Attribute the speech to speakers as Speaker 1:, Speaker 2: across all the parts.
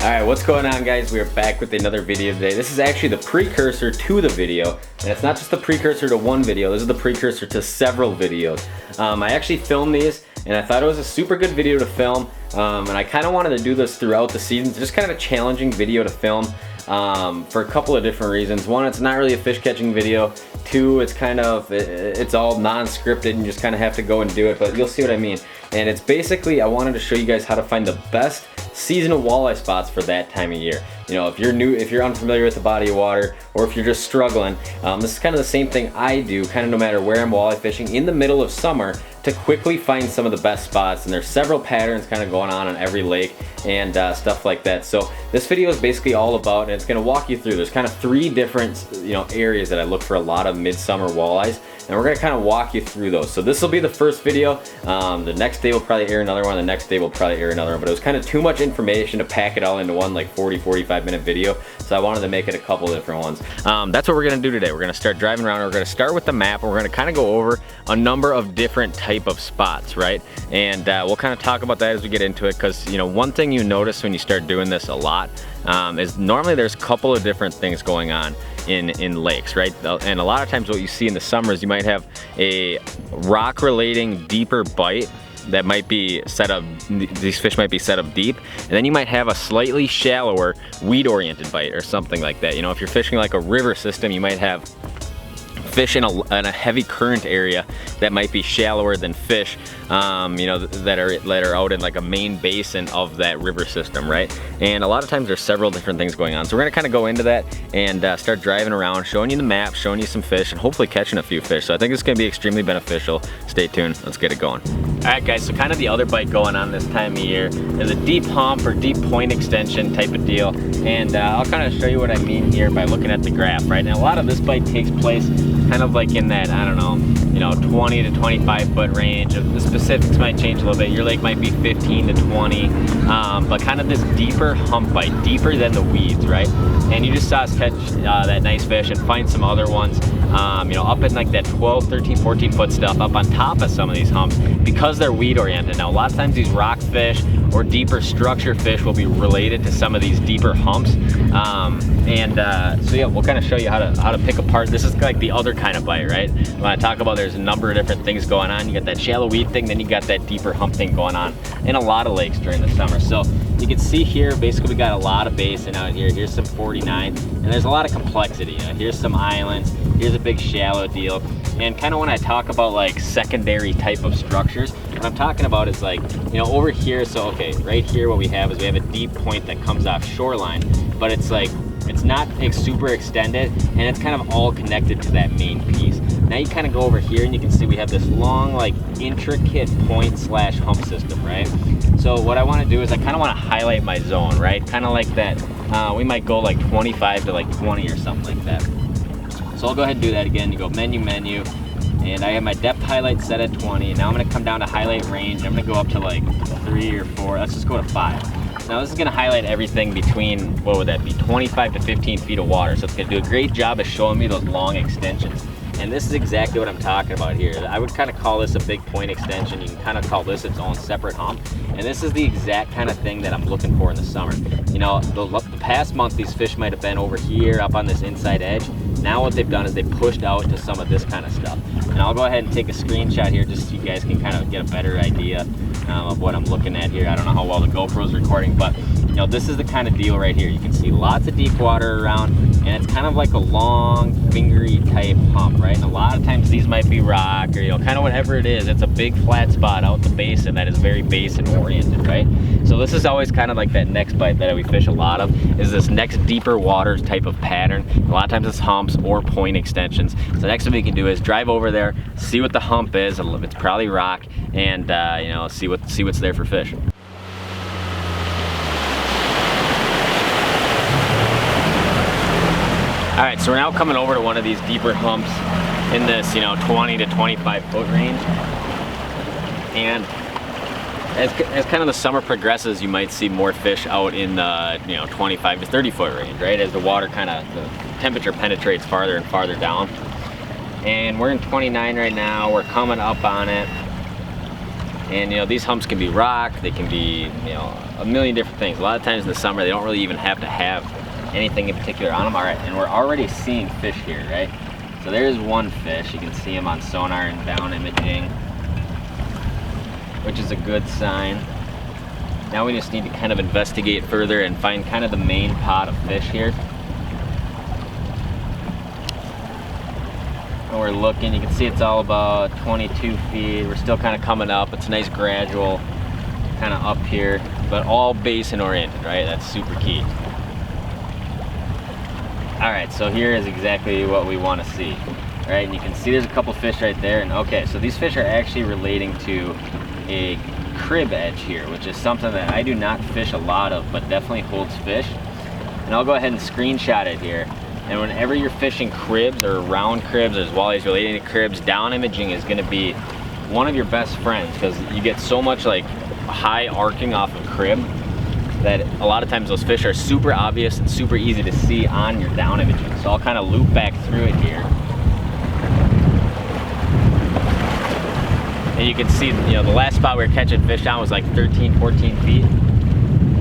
Speaker 1: Alright, what's going on, guys? We are back with another video today. This is actually the precursor to the video, and it's not just the precursor to one video, this is the precursor to several videos. I actually filmed these, and I thought it was a super good video to film, and I kind of wanted to do this throughout the season. It's just kind of a challenging video to film for a couple of different reasons. One, it's not really a fish catching video. Two, it's kind of, it's all non-scripted and you just kind of have to go and do it, but you'll see what I mean. And it's basically, I wanted to show you guys how to find the best seasonal walleye spots for that time of year. You know, if you're new, if you're unfamiliar with the body of water, or if you're just struggling, this is kind of the same thing I do, kind of no matter where I'm walleye fishing in the middle of summer, to quickly find some of the best spots. And there's several patterns kind of going on every lake and stuff like that. So this video is basically all about, and it's going to walk you through, there's kind of three different, you know, areas that I look for a lot of midsummer walleyes, and we're going to kind of walk you through those. So this will be the first video. The next day we'll probably air another one, the next day we'll probably air another one, but it was kind of too much information to pack it all into one like 40-45 minute video, so I wanted to make it a couple different ones. That's what we're going to do today. We're going to start driving around, and we're going to start with the map, and we're going to kind of go over a number of different type of spots, right? And we'll kind of talk about that as we get into it, because you know, one thing you notice when you start doing this a lot is normally there's a couple of different things going on in lakes, right? And a lot of times what you see in the summer is you might have a rock relating deeper bite that might be set up, these fish might be set up deep, and then you might have a slightly shallower weed oriented bite or something like that. You know, if you're fishing like a river system, you might have fish in a heavy current area that might be shallower than fish you know, that are out in like a main basin of that river system, right? And a lot of times there's several different things going on, so we're gonna kind of go into that and start driving around, showing you the map, showing you some fish, and hopefully catching a few fish. So I think it's gonna be extremely beneficial. Stay tuned, let's get it going. All right, guys, so kind of the other bite going on this time of year is a deep hump or deep point extension type of deal, and I'll kind of show you what I mean here by looking at the graph, right? Now a lot of this bite takes place kind of like in that, I don't know, you know, 20 to 25 foot range. The specifics might change a little bit. Your lake might be 15 to 20, but kind of this deeper hump bite, deeper than the weeds, right? And you just saw us catch that nice fish and find some other ones, you know, up in like that 12, 13, 14 foot stuff up on top of some of these humps because they're weed oriented. Now, a lot of times these rock fish or deeper structure fish will be related to some of these deeper humps. So yeah, we'll kind of show you how to pick apart. This is like the other kind of bite, right? When I talk about there's a number of different things going on. You got that shallow weed thing, then you got that deeper hump thing going on in a lot of lakes during the summer. So you can see here, basically we got a lot of basin out here. Here's some 49, and there's a lot of complexity. Here's some islands, here's a big shallow deal. And kind of when I talk about like secondary type of structures, what I'm talking about is like, you know, over here, so okay, right here what we have is we have a deep point that comes off shoreline, but it's like, it's not super extended, and it's kind of all connected to that main piece. Now you kind of go over here and you can see we have this long, like intricate point slash hump system, right? So what I want to do is I kind of want to highlight my zone, right? Kind of like that, we might go like 25 to like 20 or something like that. So I'll go ahead and do that again. You go menu, and I have my depth highlight set at 20. Now I'm going to come down to highlight range. I'm going to go up to like 3 or 4. Let's just go to 5. Now this is going to highlight everything between, what would that be, 25 to 15 feet of water. So it's going to do a great job of showing me those long extensions. And this is exactly what I'm talking about here. I would kind of call this a big point extension. You can kind of call this its own separate hump. And this is the exact kind of thing that I'm looking for in the summer. You know, the past month, these fish might have been over here up on this inside edge. Now what they've done is they pushed out to some of this kind of stuff. And I'll go ahead and take a screenshot here just so you guys can kind of get a better idea of what I'm looking at here. I don't know how well the GoPro's recording, but you know, this is the kind of deal right here. You can see lots of deep water around, and it's kind of like a long, fingery type hump, right? And a lot of times these might be rock or, you know, kind of whatever it is. It's a big flat spot out the basin that is very basin oriented, right? So this is always kind of like that next bite that we fish a lot of, is this next deeper water type of pattern. A lot of times it's humps or point extensions. So next thing we can do is drive over there, see what the hump is. It's probably rock, and you know, see what's there for fish. All right, so we're now coming over to one of these deeper humps in this, you know, 20 to 25 foot range. And as kind of the summer progresses, you might see more fish out in the, you know, 25 to 30 foot range, right? As the water kind of, the temperature penetrates farther and farther down. And we're in 29 right now, we're coming up on it. And you know, these humps can be rock, they can be, you know, a million different things. A lot of times in the summer, they don't really even have to have anything in particular on them. All right, and we're already seeing fish here, right? So there's one fish. You can see him on sonar and down imaging, which is a good sign. Now we just need to kind of investigate further and find kind of the main pot of fish here. And we're looking, you can see it's all about 22 feet. We're still kind of coming up. It's a nice gradual kind of up here, but all basin oriented, right? That's super key. All right, so here is exactly what we want to see, right? And you can see there's a couple fish right there. And okay, so these fish are actually relating to a crib edge here, which is something that I do not fish a lot of, but definitely holds fish. And I'll go ahead and screenshot it here. And whenever you're fishing cribs or round cribs, there's walleyes relating to cribs, down imaging is gonna be one of your best friends, because you get so much like high arcing off of crib that a lot of times those fish are super obvious and super easy to see on your down imaging. So I'll kind of loop back through it here. And you can see, you know, the last spot we were catching fish on was like 13, 14 feet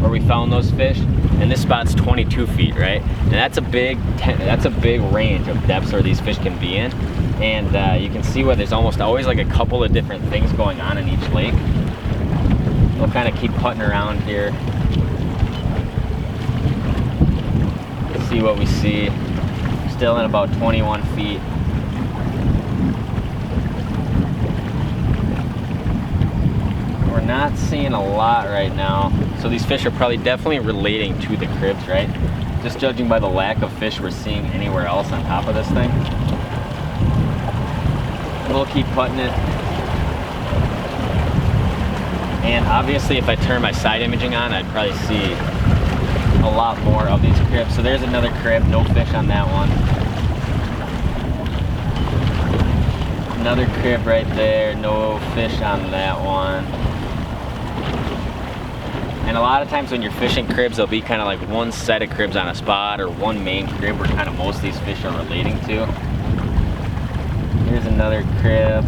Speaker 1: where we found those fish. And this spot's 22 feet, right? And that's a big range of depths where these fish can be in. And you can see where there's almost always like a couple of different things going on in each lake. We'll kind of keep putting around here. See what we see. Still in about 21 feet. We're not seeing a lot right now. So these fish are probably definitely relating to the cribs, right? Just judging by the lack of fish we're seeing anywhere else on top of this thing. We'll keep putting it. And obviously if I turn my side imaging on, I'd probably see a lot more of these cribs. So there's another crib, no fish on that one. Another crib right there, no fish on that one. And a lot of times when you're fishing cribs, there'll be kind of like one set of cribs on a spot or one main crib where kind of most of these fish are relating to. Here's another crib.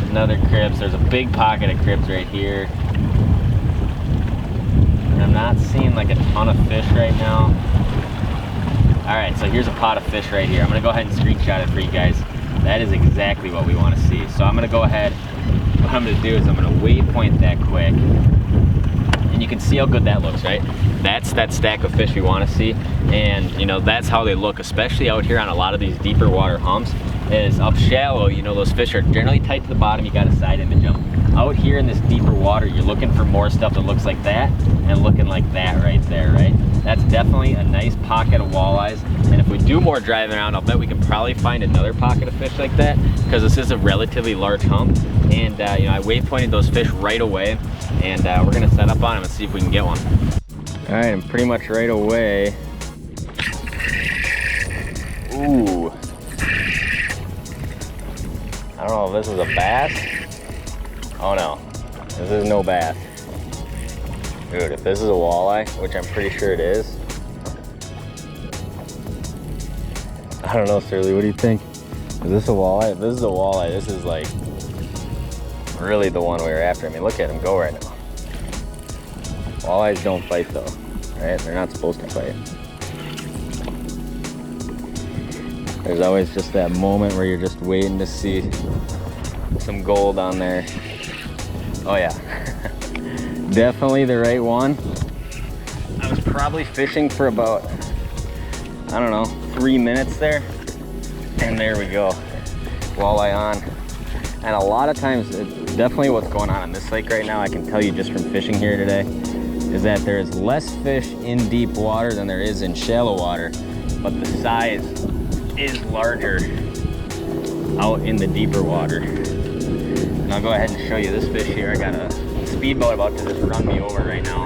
Speaker 1: Another cribs. There's a big pocket of cribs right here. And I'm not seeing like a ton of fish right now. All right, so here's a pot of fish right here. I'm gonna go ahead and screenshot it for you guys. That is exactly what we want to see. So I'm gonna go ahead, what I'm gonna do is I'm gonna waypoint that quick. And you can see how good that looks, right? That's that stack of fish we want to see. And you know, that's how they look, especially out here on a lot of these deeper water humps. Is up shallow, you know, those fish are generally tight to the bottom, you got a side image them. Out here in this deeper water, you're looking for more stuff that looks like that and looking like that right there, right? That's definitely a nice pocket of walleyes. And if we do more driving around, I'll bet we can probably find another pocket of fish like that, because this is a relatively large hump. And you know, I waypointed those fish right away, and we're gonna set up on them and see if we can get one. All right, and pretty much right away. Ooh. I don't know if this is a bass. Oh no, this is no bass. Dude, if this is a walleye, which I'm pretty sure it is. I don't know, Surly, what do you think? Is this a walleye? If this is a walleye, this is like really the one we were after. I mean, look at him go right now. Walleyes don't fight though, right? They're not supposed to fight. There's always just that moment where you're just waiting to see some gold on there. Oh yeah, definitely the right one. I was probably fishing for about, I don't know, 3 minutes there. And there we go, walleye on. And a lot of times, it's definitely what's going on this lake right now, I can tell you just from fishing here today, is that there is less fish in deep water than there is in shallow water, but the size is larger out in the deeper water. And I'll go ahead and show you this fish here. I got a speedboat about to just run me over right now.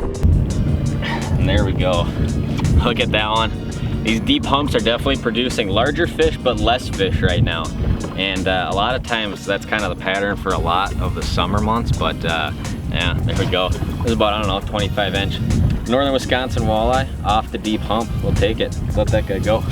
Speaker 1: And there we go. Look at that one. These deep humps are definitely producing larger fish, but less fish right now. And a lot of times that's kind of the pattern for a lot of the summer months, but yeah, there we go. This is about, I don't know, 25 inch. Northern Wisconsin walleye off the deep hump. We'll take it. Let's let that guy go.